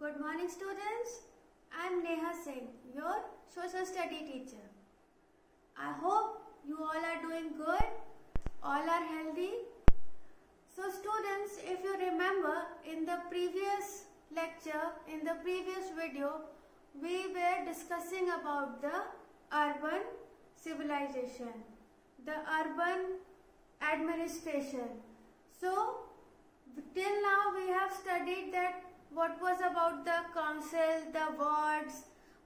Good morning students. I am Neha Singh, your social study teacher. I hope you all are doing good, all are healthy. So students, if you remember in the previous lecture, in the previous video, we were discussing about the urban civilization, the urban administration. So till now we have studied that what was about the council, the wards,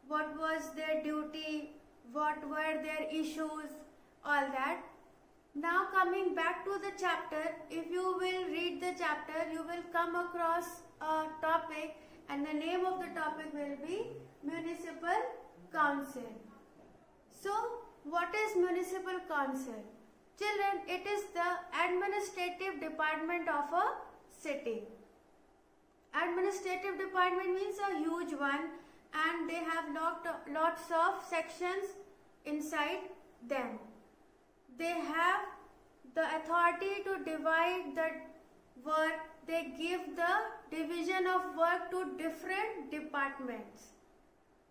what was their duty, what were their issues, all that. Now coming back to the chapter, if you will read the chapter, you will come across a topic and the name of the topic will be Municipal Council. So what is Municipal Council? Children, it is the administrative department of a city. Administrative department means a huge one and they have lots of sections inside them. They have the authority to divide the work. They give the division of work to different departments.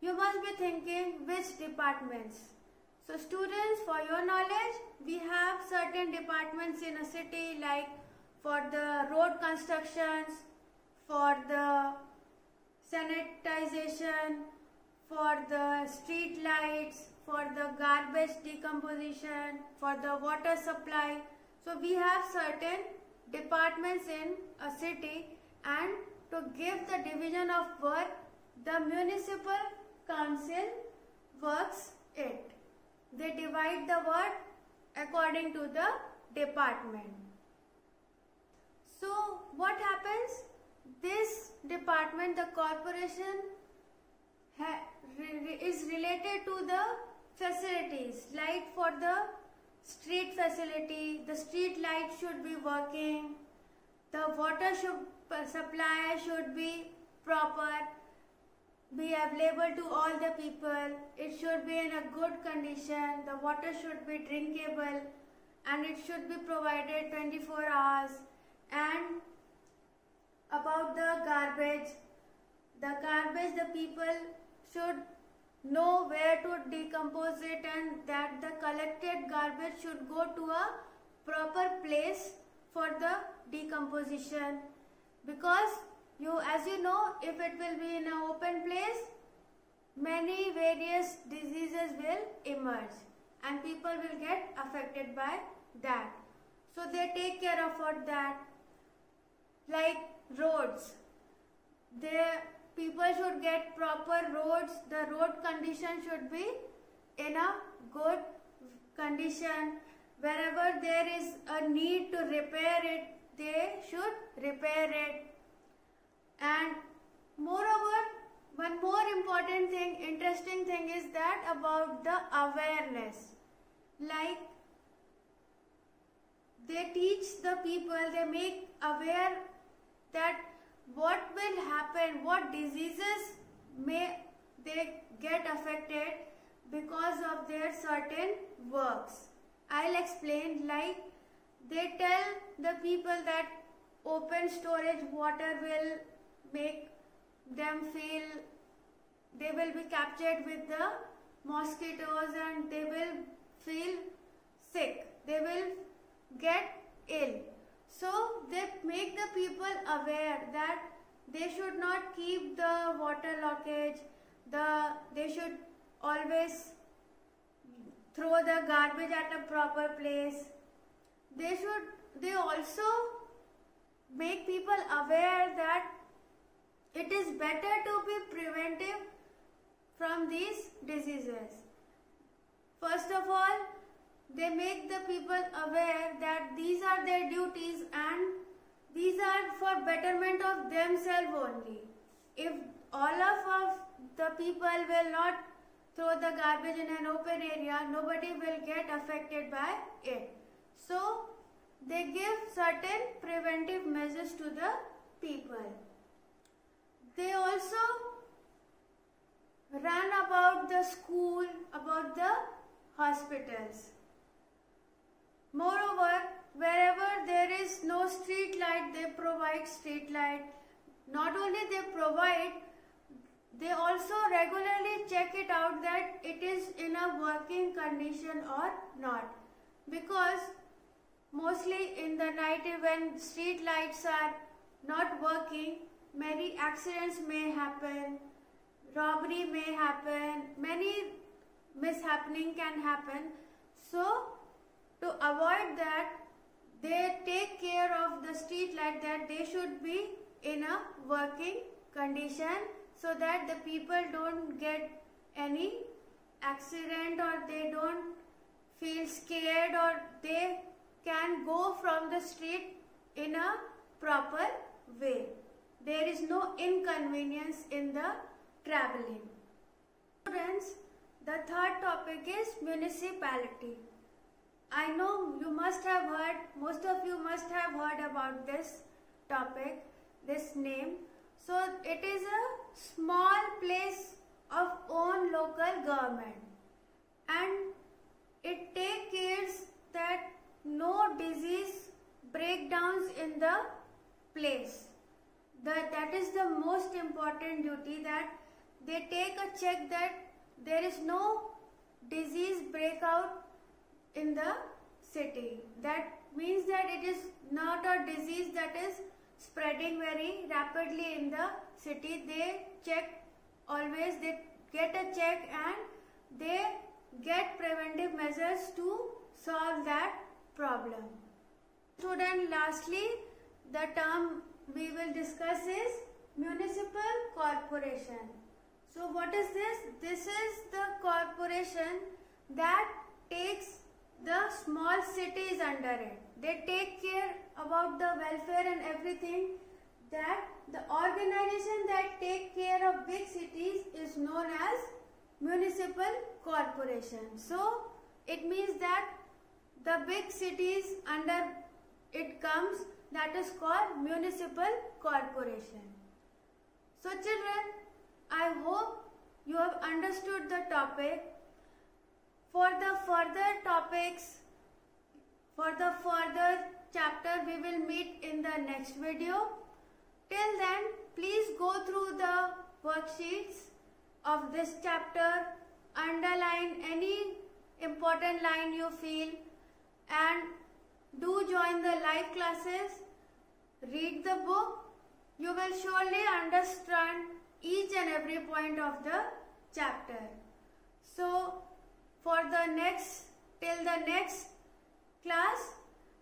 You must be thinking which departments. So students, for your knowledge, we have certain departments in a city like for the road constructions, for the sanitization, for the street lights, for the garbage decomposition, for the water supply. So we have certain departments in a city, and to give the division of work, the municipal council works it. They divide the work according to the department. So what happens? This department, the corporation, is related to the facilities, like for the street facility, the street light should be working, the water supply should be proper, be available to all the people, it should be in a good condition, the water should be drinkable and it should be provided 24 hours. And about the garbage, the people should know where to decompose it and that the collected garbage should go to a proper place for the decomposition, because as you know, if it will be in an open place, many various diseases will emerge and people will get affected by that. So they take care of that. Like roads, people should get proper roads, the road condition should be in a good condition. Wherever there is a need to repair it, they should repair it. And moreover, one more important thing, interesting thing is that about the awareness. Like they teach the people, they make aware that what will happen, what diseases may they get affected because of their certain works. I'll explain. Like they tell the people that open storage water will make them feel, they will be captured with the mosquitoes and they will feel sick, they will get ill. So they make the people aware that they should not keep the water blockage, they should always throw the garbage at a proper place. They also make people aware that it is better to be preventive from these diseases. First of all, they make the people aware that these are their duties and these are for betterment of themselves only. If all of the people will not throw the garbage in an open area, nobody will get affected by it. So they give certain preventive measures to the people. They also run about the school, about the hospitals. Moreover, wherever there is no street light, they provide street light. Not only they provide, they also regularly check it out that it is in a working condition or not, because mostly in the night when street lights are not working, many accidents may happen, robbery may happen, many mishappening can happen. So to avoid that, they take care of the street light that they should be in a working condition, so that the people don't get any accident or they don't feel scared, or they can go from the street in a proper way. There is no inconvenience in the traveling. Students, the third topic is municipality. I know you must have heard, most of you must have heard about this topic, this name. So it is a small place of own local government, and it takes care that no disease breakdowns in the place. That is the most important duty, that they take a check that there is no disease breakout in the city. That means that it is not a disease that is spreading very rapidly in the city. They check always, they get a check and they get preventive measures to solve that problem. Student, lastly, the term we will discuss is municipal corporation. So what is this? This is the corporation that takes the small cities under it. They take care about the welfare and everything. That the organization that take care of big cities is known as municipal corporation. So it means that the big cities under it comes, that is called municipal corporation. So children, I hope you have understood the topic. For the further topics, for the further chapter, we will meet in the next video. Till then, please go through the worksheets of this chapter, underline any important line you feel, and do join the live classes. Read the book. You will surely understand each and every point of the chapter. So, till the next class,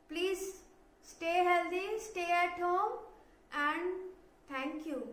please stay healthy, stay at home, and thank you.